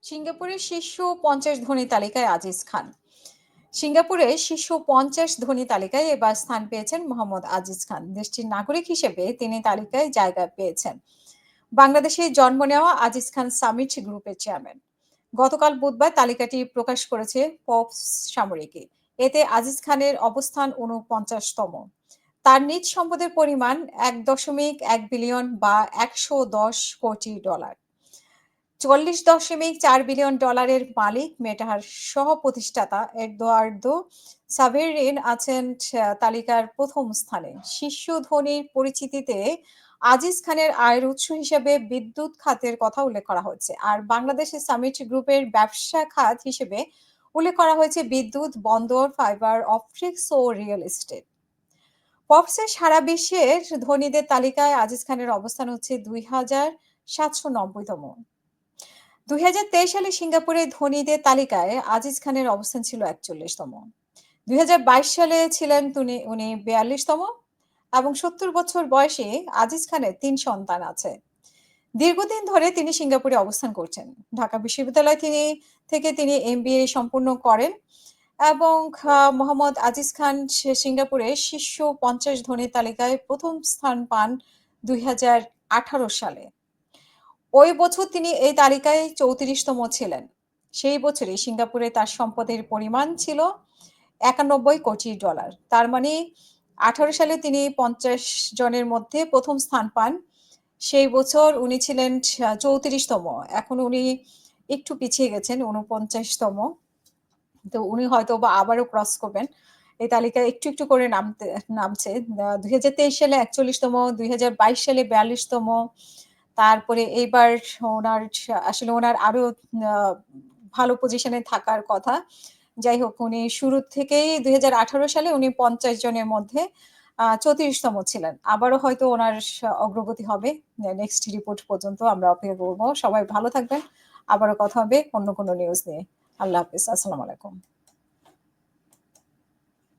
সিঙ্গাপুরের শীর্ষ ৫০ ধনী তালিকায় আজিজ খান। সিঙ্গাপুরের শীর্ষ ৫০ ধনী তালিকায় এবার স্থান পেয়েছেন মোহাম্মদ আজিজ খান। দেশটির নাগরিক হিসেবে তিনি তালিকায় জায়গা পেয়েছেন। বাংলাদেশে জন্ম নেওয়া আজিজ খান সামিট গ্রুপের চেয়ারম্যান। গতকাল বুধবার তালিকাটি প্রকাশ করেছে ফোর্বস সাময়িকী। এতে আজিজ খানের অবস্থান ৪৯তম। তার নিজ সম্পদের পরিমাণ ১.১ বিলিয়ন বা $১১০ কোটি। ৪০.৪ বিলিয়ন ডলারের মালিক মেটার সহ-প্রতিষ্ঠাতা এডুয়ার্দো সাভেরিন আছেন তালিকার প্রথম স্থানে। শীর্ষ ধনীর পরিচিতিতে আজিজ খানের আয়ের উৎস হিসেবে বিদ্যুৎ খাতের কথা উল্লেখ করা হয়েছে। আর বাংলাদেশের সামিট গ্রুপের ব্যবসা খাত হিসেবে উল্লেখ করা হয়েছে বিদ্যুৎ, বন্দর, ফাইবার অপটিক্স ও রিয়েল এস্টেট। ফোর্বসের সারা বিশ্বের ধনীদের তালিকায় আজিজ খানের অবস্থান হচ্ছে ২,৭৯০তম। ২০২৩ সালে সিঙ্গাপুরের ধনীদের তালিকায় আজিজ খানের অবস্থান ছিল ৪১তম। ২০২২ সালে ছিলেন উনি ৪২তম এবং ৭০ বছর বয়সে আজিজ খানের ৩ সন্তান আছে। দীর্ঘদিন ধরে তিনি সিঙ্গাপুরে অবস্থান করছেন। ঢাকা বিশ্ববিদ্যালয় থেকে তিনি এমবিএ সম্পূর্ণ করেন এবং মোহাম্মদ আজিজ খান সিঙ্গাপুরের শীর্ষ ৫০ ধনীর তালিকায় প্রথম স্থান পান ২০১৮ সালে। ওই বছর তিনি এই তালিকায় ৩৪তম ছিলেন। সেই বছরই সিঙ্গাপুরে তার সম্পদের পরিমাণ ছিল $৯১ কোটি। তার মানে ১৮ সালে তিনি ৫০ জনের মধ্যে প্রথম স্থান পান। সেই বছর উনি ছিলেন ৩৪তম। এখন উনি একটু পিছিয়ে গেছেন ৪৯তম। তো উনি হয়তোবা আবারও ক্রস করবেন। এই তালিকায় একটু করে নামছে। ২০২৩ সালে ৪১তম, ২০২২ সালে ৪২তম। তারপরে এইবার আসলে উনার আরো আ ভালো পজিশনে থাকার কথা। যাই হোক উনি শুরু থেকেই ২০১৮ সালে উনি ৫০ জনের মধ্যে ৩৪তম ছিলেন। আবারও হয়তো উনার অগ্রগতি হবে। নেক্সট রিপোর্ট পর্যন্ত আমরা অপেক্ষা করব। সবাই ভালো থাকবেন। আবারও কথা হবে অন্য কোনো নিউজ নিয়ে। আল্লাহ হাফেজ। আসসালামু আলাইকুম।